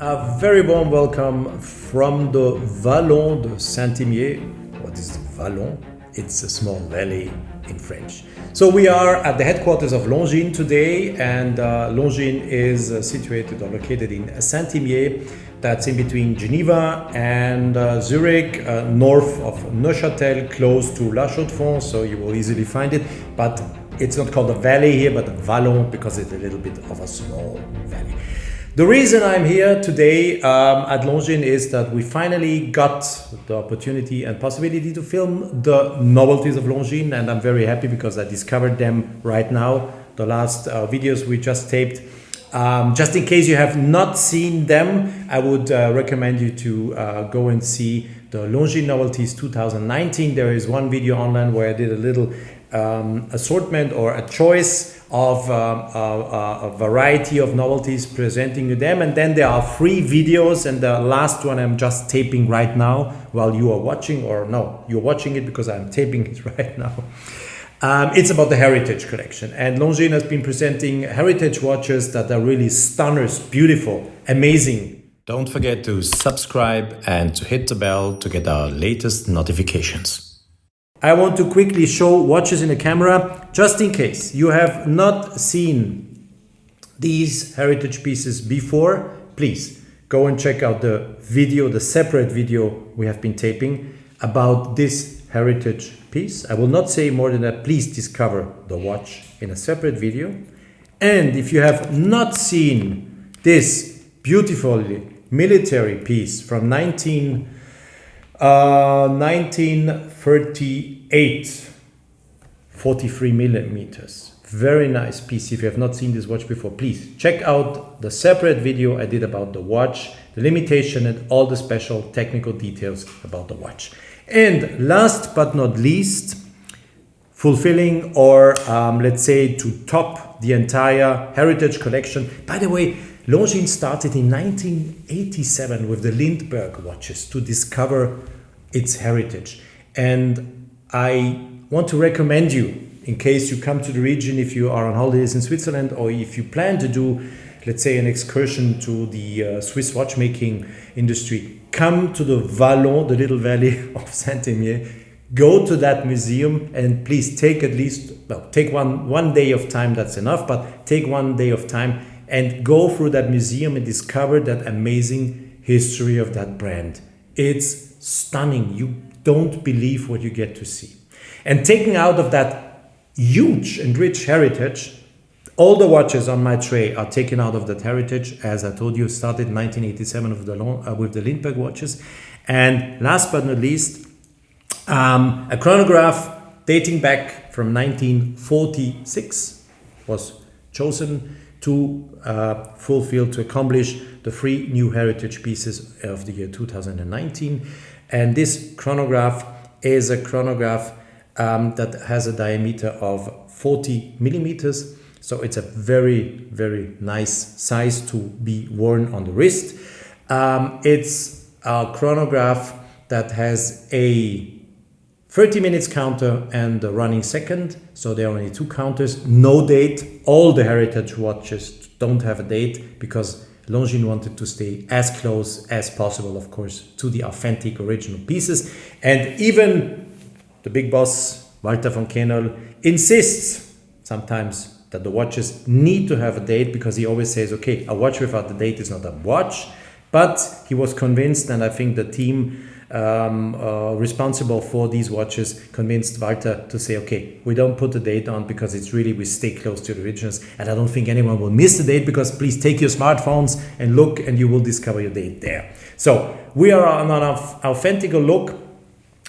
A very warm welcome from the Vallon de Saint-Imier. What is Vallon? It's a small valley in French. So we are at the headquarters of Longines today, and Longines is situated or located in Saint-Imier. That's in between Geneva and Zurich, north of Neuchâtel, close to La Chaux-de-Fonds, so you will easily find it. But it's not called a valley here, but a Vallon, because it's a little bit of a small valley. The reason I'm here today at Longines is that we finally got the opportunity and possibility to film the novelties of Longines, and I'm very happy because I discovered them right now. The last videos we just taped. Just in case you have not seen them, I would recommend you to go and see the Longines Novelties 2019. There is one video online where I did a little assortment or a choice of a variety of novelties presenting to them, and then there are 3 videos, and the last one I'm just taping right now while you are watching, or no, you're watching it because I'm taping it right now. It's about the Heritage collection, and Longines has been presenting Heritage watches that are really stunners, beautiful, amazing. Don't forget to subscribe and to hit the bell to get our latest notifications. I want to quickly show watches in the camera, just in case you have not seen these Heritage pieces before. Please go and check out the video, the separate video we have been taping about this Heritage piece. I will not say more than that. Please discover the watch in a separate video. And if you have not seen this beautiful military piece from 1938, 43 millimeters. Very nice piece. If you have not seen this watch before, please check out the separate video I did about the watch, the limitation, and all the special technical details about the watch. And last but not least, fulfilling, or let's say to top the entire Heritage collection. By the way, Longines started in 1987 with the Lindbergh watches to discover its heritage. And I want to recommend you, in case you come to the region, if you are on holidays in Switzerland, or if you plan to do, let's say, an excursion to the Swiss watchmaking industry, come to the Vallon, the little valley of Saint-Imier, go to that museum, and please take at least, well, take one day of time, that's enough, but take 1 day of time and go through that museum and discover that amazing history of that brand. It's stunning. You don't believe what you get to see. And taken out of that huge and rich heritage, all the watches on my tray are taken out of that heritage. As I told you, started in 1987 with the Lindbergh watches. And last but not least, a chronograph dating back from 1946 was chosen to to accomplish the 3 new heritage pieces of the year 2019. And this chronograph is a chronograph that has a diameter of 40 millimeters. So it's a very, very nice size to be worn on the wrist. It's a chronograph that has a 30 minutes counter and a running second. So there are only 2 counters, no date. All the Heritage watches don't have a date because Longines wanted to stay as close as possible, of course, to the authentic original pieces. And even the big boss, Walter von Kenel, insists sometimes that the watches need to have a date, because he always says, okay, a watch without a date is not a watch. But he was convinced, and I think the team responsible for these watches convinced Walter to say, okay, we don't put the date on because it's really, we stay close to the originals, and I don't think anyone will miss the date, because please take your smartphones and look, and you will discover your date there. So we are on an authentic look.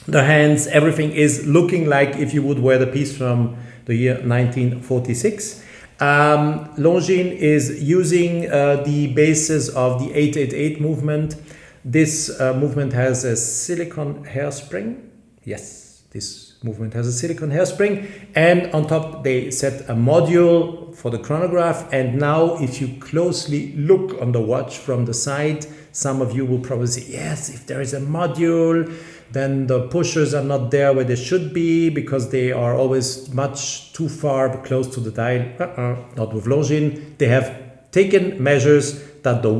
The hands, everything is looking like if you would wear the piece from the year 1946. Longines is using the basis of the 888 movement. This movement has a silicone hairspring. Yes, this movement has a silicone hairspring. And on top they set a module for the chronograph. And now if you closely look on the watch from the side, some of you will probably say, yes, if there is a module, then the pushers are not there where they should be, because they are always much too far close to the dial. Not with Longines. They have taken measures that the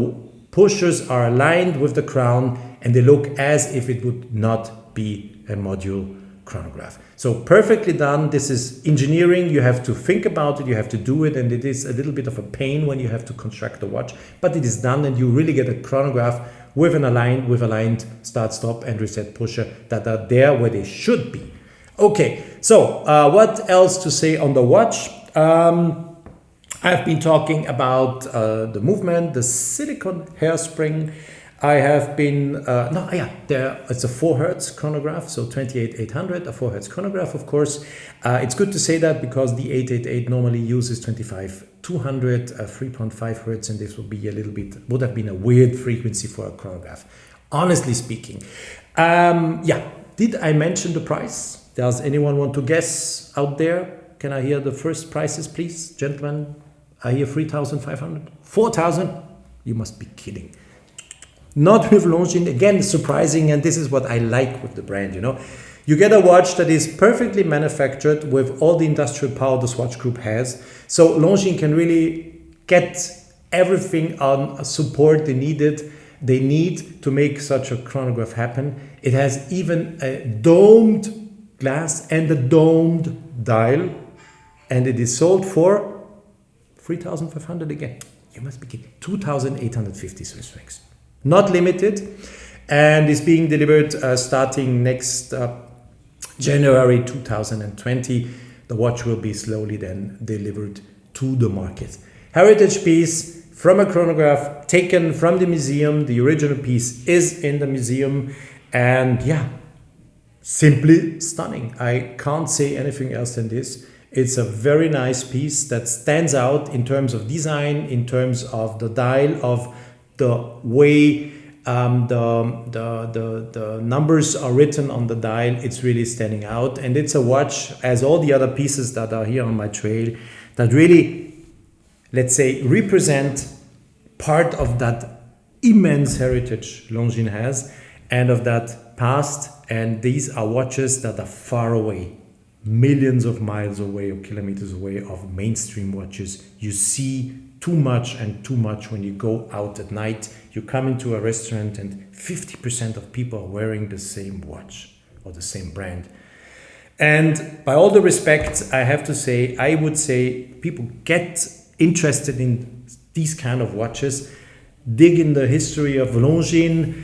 pushers are aligned with the crown and they look as if it would not be a module chronograph. So perfectly done. This is engineering. You have to think about it, you have to do it, and it is a little bit of a pain when you have to construct a watch, but it is done and you really get a chronograph with aligned start, stop and reset pusher that are there where they should be. Okay, so what else to say on the watch? I've been talking about the movement, the silicone hairspring. I have been, it's a 4 Hertz chronograph, so 28800, a 4 Hertz chronograph, of course. It's good to say that because the 888 normally uses 25200, 3.5 Hertz, and this would be would have been a weird frequency for a chronograph, honestly speaking. Did I mention the price? Does anyone want to guess out there? Can I hear the first prices, please, gentlemen? I hear 3,500, 4,000. You must be kidding. Not with Longines, again, surprising, and this is what I like with the brand, you know. You get a watch that is perfectly manufactured with all the industrial power the Swatch Group has. So Longines can really get everything on support they need to make such a chronograph happen. It has even a domed glass and a domed dial, and it is sold for 3,500 again. You must be kidding. 2,850 Swiss francs. Not limited, and is being delivered starting next January 2020. The watch will be slowly then delivered to the market. Heritage piece from a chronograph taken from the museum. The original piece is in the museum, and yeah, simply stunning. I can't say anything else than this. It's a very nice piece that stands out in terms of design, in terms of the dial, of the way the numbers are written on the dial. It's really standing out, and it's a watch, as all the other pieces that are here on my trail, that really, let's say, represent part of that immense heritage Longines has and of that past. And these are watches that are far away, millions of miles away or kilometers away of mainstream watches. You see too much when you go out at night. You come into a restaurant and 50% of people are wearing the same watch or the same brand. And by all the respect, I have to say, I would say people get interested in these kind of watches, dig in the history of Longines,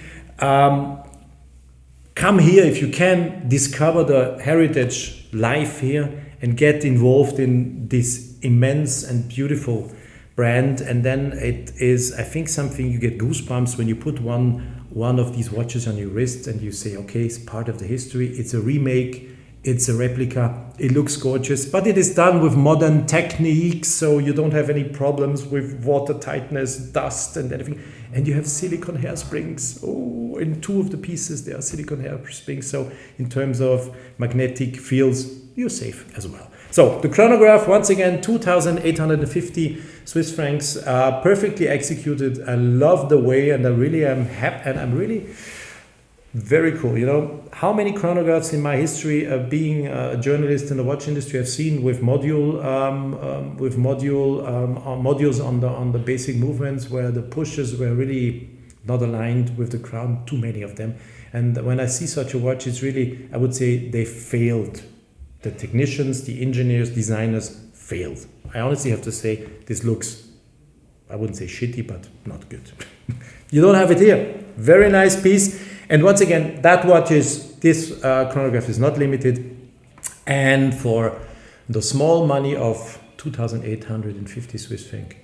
come here if you can, discover the heritage life here and get involved in this immense and beautiful brand. And then it is, I think, something you get goosebumps when you put one of these watches on your wrist and you say, okay, it's part of the history. It's a remake, it's a replica, it looks gorgeous, but it is done with modern techniques, so you don't have any problems with water tightness, dust and everything. And you have silicone hairsprings. Oh, in two of the pieces there are silicone hairsprings, so in terms of magnetic fields, you're safe as well. So the chronograph, once again, 2,850 Swiss francs, perfectly executed. I love the way, and I really am happy, and I'm really very cool. You know, how many chronographs in my history of being a journalist in the watch industry I've seen with modules on the basic movements where the pushes were really not aligned with the crown, too many of them. And when I see such a watch, it's really, I would say they failed. The technicians, the engineers, designers failed. I honestly have to say this looks, I wouldn't say shitty, but not good. You don't have it here. Very nice piece. And once again, that watch is, this chronograph is not limited. And for the small money of 2,850 Swiss francs,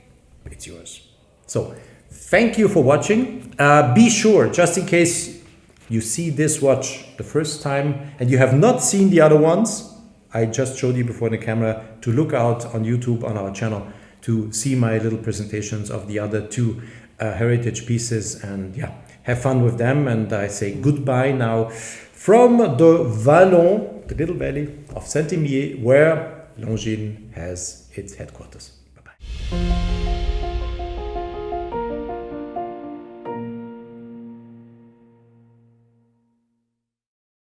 it's yours. So thank you for watching. Be sure, just in case you see this watch the first time and you have not seen the other ones, I just showed you before the camera, to look out on YouTube on our channel to see my little presentations of the other two heritage pieces, and yeah, have fun with them. And I say goodbye now from the Vallon, the little valley of Saint-Imier, where Longines has its headquarters. Bye-bye.